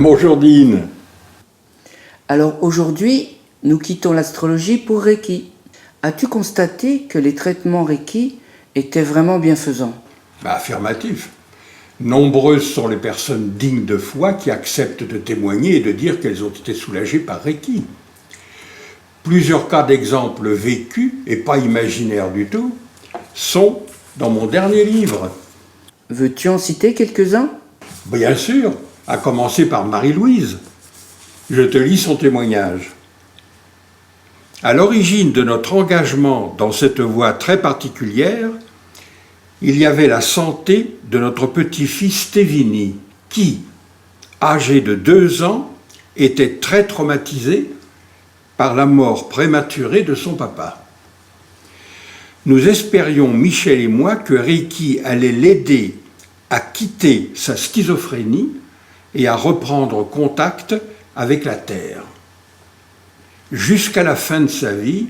Bonjour Dean. Alors aujourd'hui, nous quittons l'astrologie pour Reiki. As-tu constaté que les traitements Reiki étaient vraiment bienfaisants? Affirmatif. Nombreuses sont les personnes dignes de foi qui acceptent de témoigner et de dire qu'elles ont été soulagées par Reiki. Plusieurs cas d'exemples vécus, et pas imaginaires du tout, sont dans mon dernier livre. Veux-tu en citer quelques-uns? Bien sûr, à commencer par Marie-Louise. Je te lis son témoignage. À l'origine de notre engagement dans cette voie très particulière, il y avait la santé de notre petit-fils Tevini, qui, âgé de 2 ans, était très traumatisé par la mort prématurée de son papa. Nous espérions, Michel et moi, que Reiki allait l'aider à quitter sa schizophrénie et à reprendre contact avec la Terre. Jusqu'à la fin de sa vie,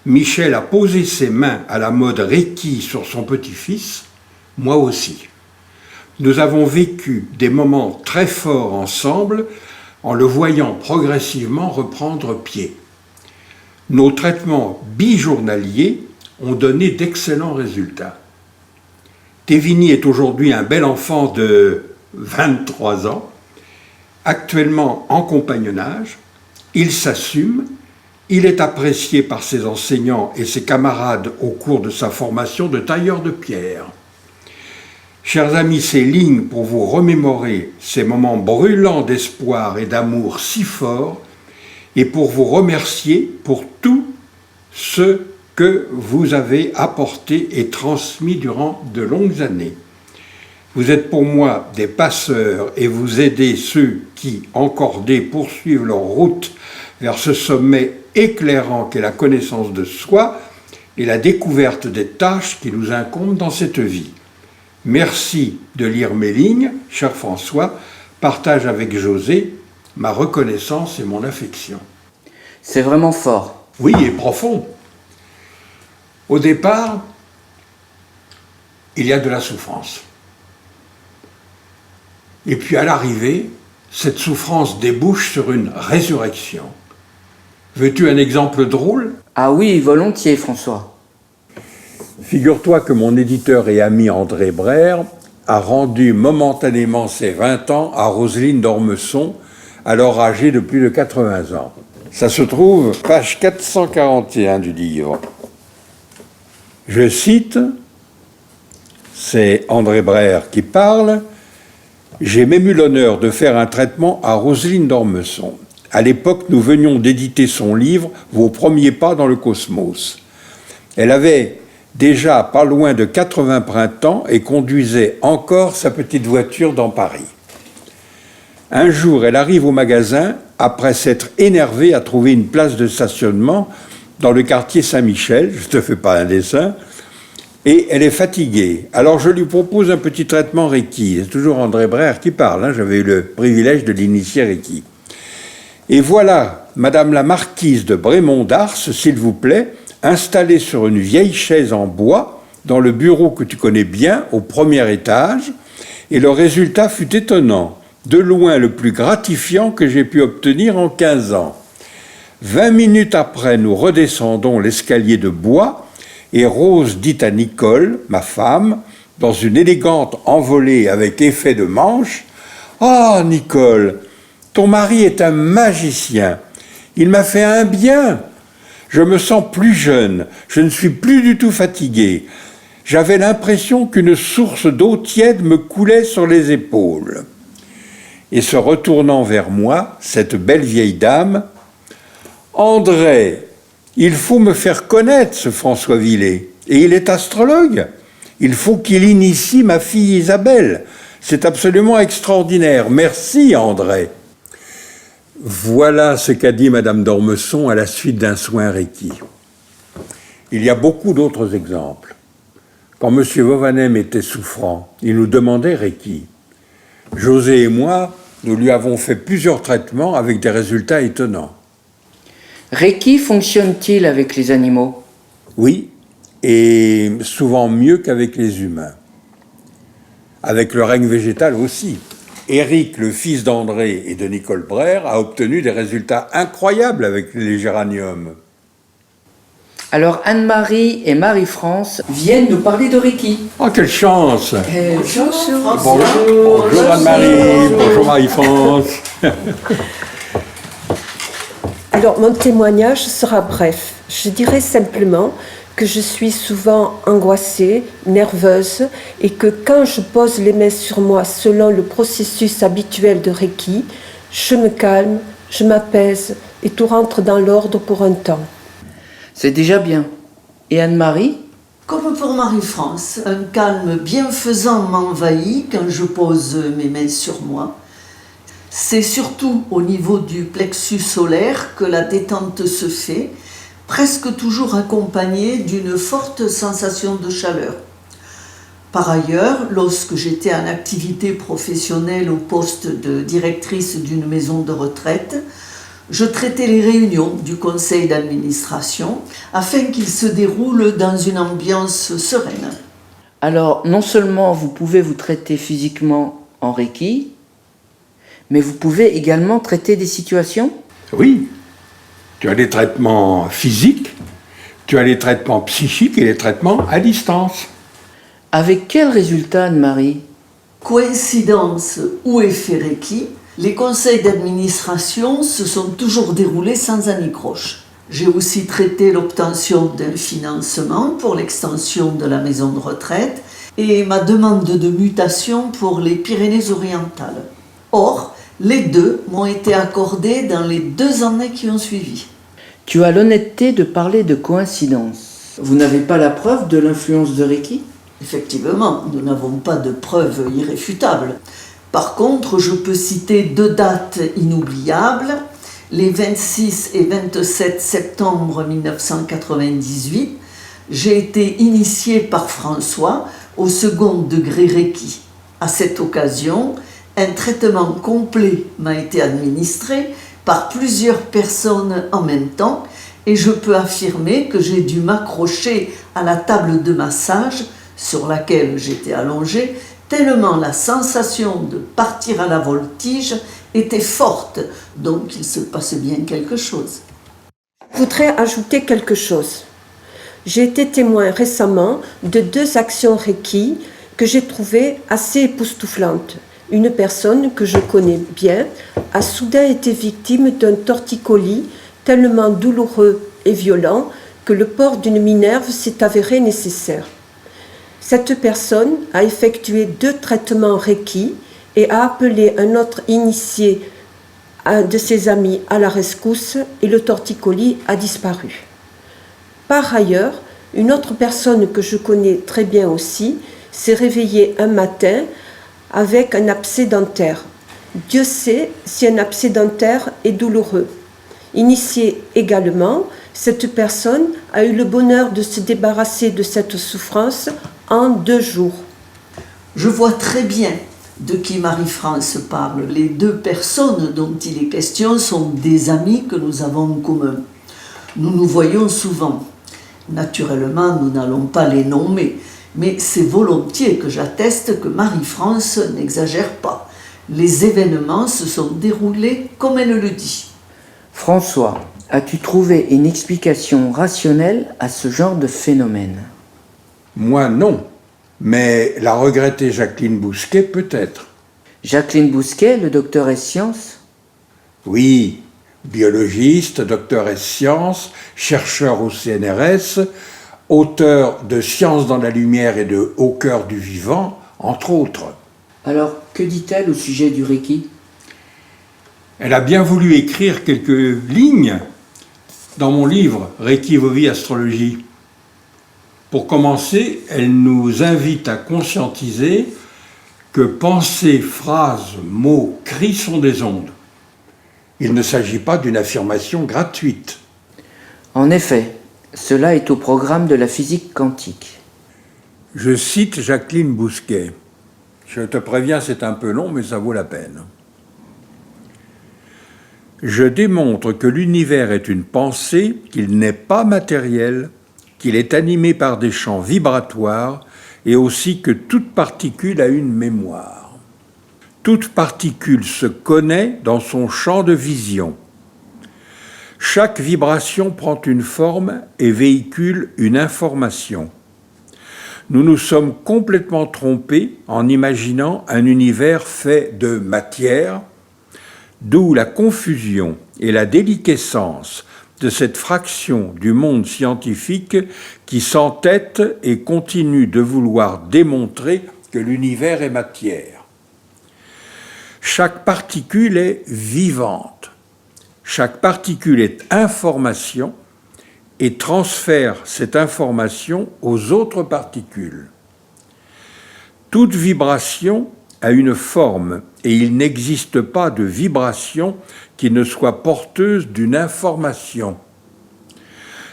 Michel a posé ses mains à la mode Reiki sur son petit-fils, moi aussi. Nous avons vécu des moments très forts ensemble en le voyant progressivement reprendre pied. Nos traitements bijournaliers ont donné d'excellents résultats. Tevini est aujourd'hui un bel enfant de 23 ans, actuellement en compagnonnage. Il s'assume. Il est apprécié par ses enseignants et ses camarades au cours de sa formation de tailleur de pierre. Chers amis, ces lignes pour vous remémorer ces moments brûlants d'espoir et d'amour si forts et pour vous remercier pour tout ce que vous avez apporté et transmis durant de longues années. Vous êtes pour moi des passeurs et vous aidez ceux qui, encordés, poursuivent leur route vers ce sommet éclairant qu'est la connaissance de soi et la découverte des tâches qui nous incombent dans cette vie. Merci de lire mes lignes, cher François, partage avec José ma reconnaissance et mon affection. C'est vraiment fort. Oui, et profond. Au départ, il y a de la souffrance. Et puis à l'arrivée, cette souffrance débouche sur une résurrection. Veux-tu un exemple drôle? Ah oui, volontiers, François. Figure-toi que mon éditeur et ami André Brère a rendu momentanément ses 20 ans à Roselyne d'Ormesson, alors âgée de plus de 80 ans. Ça se trouve, page 441 du livre. Je cite, c'est André Brère qui parle, « J'ai même eu l'honneur de faire un traitement à Roselyne d'Ormesson. À l'époque, nous venions d'éditer son livre « Vos premiers pas dans le cosmos ». Elle avait déjà pas loin de 80 printemps et conduisait encore sa petite voiture dans Paris. Un jour, elle arrive au magasin après s'être énervée à trouver une place de stationnement dans le quartier Saint-Michel, je ne te fais pas un dessin, et elle est fatiguée. Alors je lui propose un petit traitement Reiki. C'est toujours André Brère qui parle, j'avais eu le privilège de l'initier Reiki. Et voilà, Madame la marquise de Brémond d'Ars, s'il vous plaît, installée sur une vieille chaise en bois, dans le bureau que tu connais bien, au premier étage, et le résultat fut étonnant, de loin le plus gratifiant que j'ai pu obtenir en 15 ans. 20 minutes après, nous redescendons l'escalier de bois, et Rose dit à Nicole, ma femme, dans une élégante envolée avec effet de manche, « Ah, Nicole, ton mari est un magicien. Il m'a fait un bien. Je me sens plus jeune. Je ne suis plus du tout fatigué. J'avais l'impression qu'une source d'eau tiède me coulait sur les épaules. » Et se retournant vers moi, cette belle vieille dame, « André, il faut me faire connaître ce François Villet. Et il est astrologue. Il faut qu'il initie ma fille Isabelle. C'est absolument extraordinaire. Merci, André. » Voilà ce qu'a dit Madame d'Ormesson à la suite d'un soin Reiki. Il y a beaucoup d'autres exemples. Quand M. Vauvanem était souffrant, il nous demandait Reiki. José et moi, nous lui avons fait plusieurs traitements avec des résultats étonnants. Reiki fonctionne-t-il avec les animaux? Oui, et souvent mieux qu'avec les humains. Avec le règne végétal aussi. Éric, le fils d'André et de Nicole Brère, a obtenu des résultats incroyables avec les géraniums. Alors Anne-Marie et Marie-France viennent nous parler de Reiki. Oh, quelle chance! Bonjour. Bonjour Anne-Marie, bonjour Marie-France. Alors, mon témoignage sera bref. Je dirais simplement que je suis souvent angoissée, nerveuse, et que quand je pose les mains sur moi selon le processus habituel de Reiki, je me calme, je m'apaise et tout rentre dans l'ordre pour un temps. C'est déjà bien. Et Anne-Marie? Comme pour Marie-France, un calme bienfaisant m'envahit quand je pose mes mains sur moi. C'est surtout au niveau du plexus solaire que la détente se fait, presque toujours accompagnée d'une forte sensation de chaleur. Par ailleurs, lorsque j'étais en activité professionnelle au poste de directrice d'une maison de retraite, je traitais les réunions du conseil d'administration afin qu'ils se déroulent dans une ambiance sereine. Alors, non seulement vous pouvez vous traiter physiquement en Reiki, mais vous pouvez également traiter des situations? Oui, tu as les traitements physiques, tu as les traitements psychiques et les traitements à distance. Avec quel résultat, Anne-Marie? Coïncidence ou effet Reiki, les conseils d'administration se sont toujours déroulés sans anicroche. J'ai aussi traité l'obtention d'un financement pour l'extension de la maison de retraite et ma demande de mutation pour les Pyrénées-Orientales. Or, les deux m'ont été accordés dans les 2 années qui ont suivi. Tu as l'honnêteté de parler de coïncidence. Vous n'avez pas la preuve de l'influence de Reiki? Effectivement, nous n'avons pas de preuves irréfutables. Par contre, je peux citer 2 dates inoubliables, les 26 et 27 septembre 1998. J'ai été initiée par François au second degré Reiki. À cette occasion, un traitement complet m'a été administré par plusieurs personnes en même temps et je peux affirmer que j'ai dû m'accrocher à la table de massage sur laquelle j'étais allongée tellement la sensation de partir à la voltige était forte, donc il se passait bien quelque chose. Je voudrais ajouter quelque chose. J'ai été témoin récemment de 2 actions Reiki que j'ai trouvées assez époustouflantes. Une personne que je connais bien a soudain été victime d'un torticolis tellement douloureux et violent que le port d'une minerve s'est avéré nécessaire. Cette personne a effectué 2 traitements Reiki et a appelé un autre initié de ses amis à la rescousse et le torticolis a disparu. Par ailleurs, une autre personne que je connais très bien aussi s'est réveillée un matin avec un abcès dentaire. Dieu sait si un abcès dentaire est douloureux. Initiée également, cette personne a eu le bonheur de se débarrasser de cette souffrance en 2 jours. Je vois très bien de qui Marie-France parle. Les 2 personnes dont il est question sont des amis que nous avons en commun. Nous nous voyons souvent. Naturellement, nous n'allons pas les nommer, mais c'est volontiers que j'atteste que Marie-France n'exagère pas. Les événements se sont déroulés comme elle le dit. François, as-tu trouvé une explication rationnelle à ce genre de phénomène? Moi non, mais la regrettée Jacqueline Bousquet peut-être. Jacqueline Bousquet, le docteur S-Sciences? Oui, biologiste, docteur S-Sciences, chercheur au CNRS, auteur de Sciences dans la lumière et de Au cœur du vivant, entre autres. Alors, que dit-elle au sujet du Reiki? Elle a bien voulu écrire quelques lignes dans mon livre « Reiki, vos vies, astrologie ». Pour commencer, elle nous invite à conscientiser que pensées, phrases, mots, cris sont des ondes. Il ne s'agit pas d'une affirmation gratuite. En effet, cela est au programme de la physique quantique. Je cite Jacqueline Bousquet. Je te préviens, c'est un peu long, mais ça vaut la peine. Je démontre que l'univers est une pensée, qu'il n'est pas matériel, qu'il est animé par des champs vibratoires et aussi que toute particule a une mémoire. toute particule se connaît dans son champ de vision. Chaque vibration prend une forme et véhicule une information. Nous nous sommes complètement trompés en imaginant un univers fait de matière, d'où la confusion et la déliquescence de cette fraction du monde scientifique qui s'entête et continue de vouloir démontrer que l'univers est matière. Chaque particule est vivante. Chaque particule est information et transfère cette information aux autres particules. Toute vibration a une forme et il n'existe pas de vibration qui ne soit porteuse d'une information.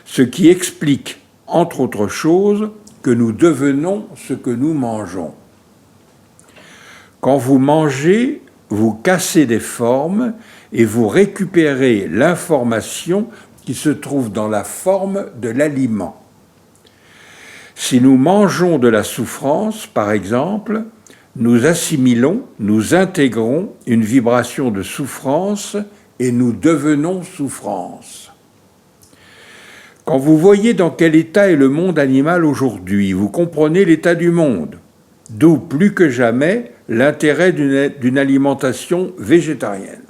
Ce qui explique, entre autres choses, que nous devenons ce que nous mangeons. Quand vous mangez, vous cassez des formes et vous récupérez l'information qui se trouve dans la forme de l'aliment. Si nous mangeons de la souffrance, par exemple, nous assimilons, nous intégrons une vibration de souffrance et nous devenons souffrance. Quand vous voyez dans quel état est le monde animal aujourd'hui, vous comprenez l'état du monde, d'où plus que jamais l'intérêt d'une alimentation végétarienne.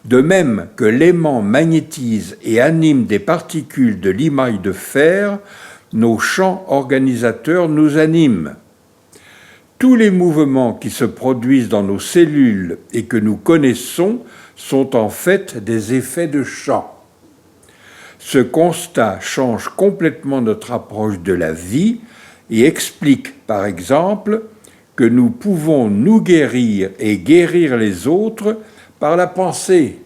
De même que l'aimant magnétise et anime des particules de l'émail de fer, nos champs organisateurs nous animent. Tous les mouvements qui se produisent dans nos cellules et que nous connaissons sont en fait des effets de champ. Ce constat change complètement notre approche de la vie et explique, par exemple, que nous pouvons nous guérir et guérir les autres par la pensée.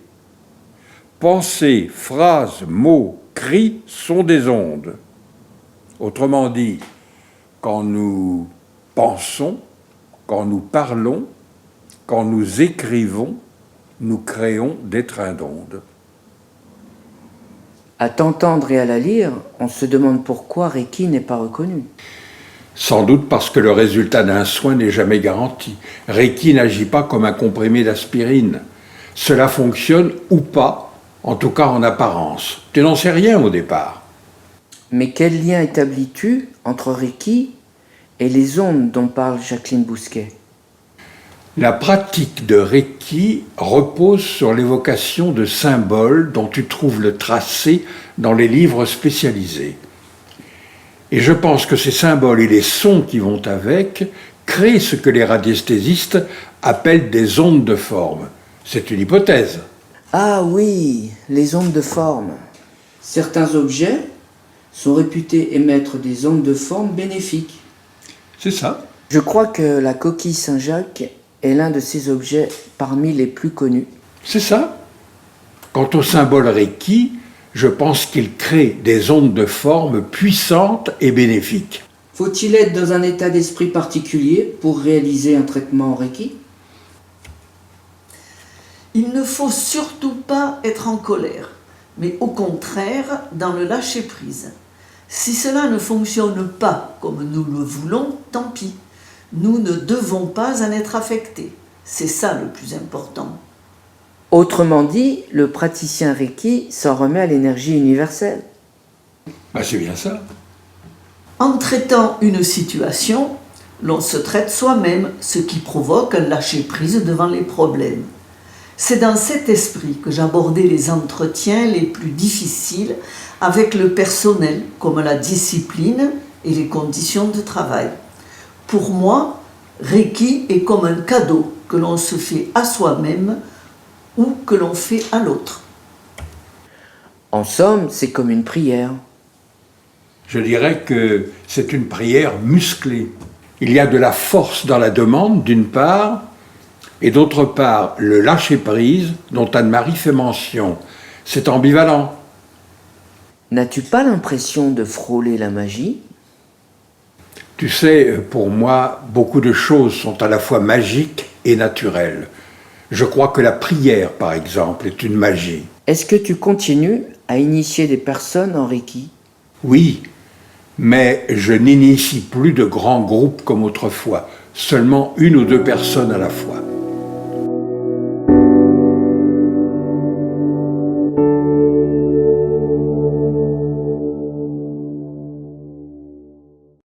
Pensée, phrases, mots, cris sont des ondes. Autrement dit, quand nous pensons, quand nous parlons, quand nous écrivons, nous créons des trains d'ondes. À t'entendre et à la lire, on se demande pourquoi Reiki n'est pas reconnu. Sans doute parce que le résultat d'un soin n'est jamais garanti. Reiki n'agit pas comme un comprimé d'aspirine. Cela fonctionne ou pas, en tout cas en apparence. Tu n'en sais rien au départ. Mais quel lien établis-tu entre Reiki et les ondes dont parle Jacqueline Bousquet? La pratique de Reiki repose sur l'évocation de symboles dont tu trouves le tracé dans les livres spécialisés. Et je pense que ces symboles et les sons qui vont avec créent ce que les radiesthésistes appellent des ondes de forme. C'est une hypothèse. Ah oui, les ondes de forme. Certains objets sont réputés émettre des ondes de forme bénéfiques. C'est ça. Je crois que la coquille Saint-Jacques est l'un de ces objets parmi les plus connus. C'est ça. Quant au symbole Reiki, je pense qu'il crée des ondes de forme puissantes et bénéfiques. Faut-il être dans un état d'esprit particulier pour réaliser un traitement en Reiki? Il ne faut surtout pas être en colère, mais au contraire dans le lâcher-prise. Si cela ne fonctionne pas comme nous le voulons, tant pis. Nous ne devons pas en être affectés. C'est ça le plus important. Autrement dit, le praticien Reiki s'en remet à l'énergie universelle. C'est bien ça. En traitant une situation, l'on se traite soi-même, ce qui provoque un lâcher-prise devant les problèmes. C'est dans cet esprit que j'abordais les entretiens les plus difficiles avec le personnel, comme la discipline et les conditions de travail. Pour moi, Reiki est comme un cadeau que l'on se fait à soi-même ou que l'on fait à l'autre. En somme, c'est comme une prière. Je dirais que c'est une prière musclée. Il y a de la force dans la demande, d'une part, et d'autre part, le lâcher-prise dont Anne-Marie fait mention. C'est ambivalent. N'as-tu pas l'impression de frôler la magie? Tu sais, pour moi, beaucoup de choses sont à la fois magiques et naturelles. Je crois que la prière, par exemple, est une magie. Est-ce que tu continues à initier des personnes en Reiki? Oui, mais je n'initie plus de grands groupes comme autrefois. seulement une ou deux personnes à la fois.